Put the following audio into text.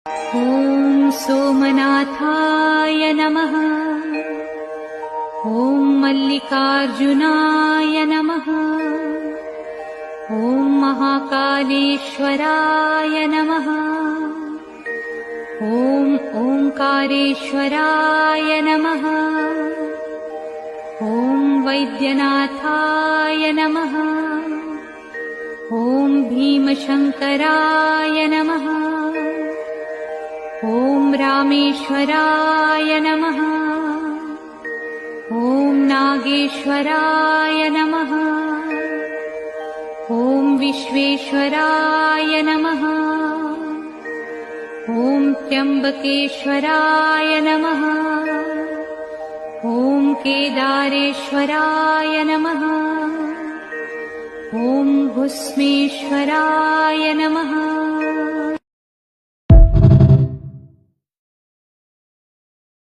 ॐ सोमनाथाय नमः। ॐ मल्लिकार्जुनाय नमः। ॐ महाकालेश्वराय नमः। ॐ ओंकारेश्वराय नमः। ॐ वैद्यनाथाय नमः। ॐ भीमशंकराय नमः। ॐ रामेश्वराय नमः। ॐ नागेश्वराय नमः। ॐ विश्वेश्वराय नमः। ॐ त्र्यंबकेश्वराय नमः। ॐ केदारेश्वराय नमः। ॐ भुस्मेश्वराय नमः।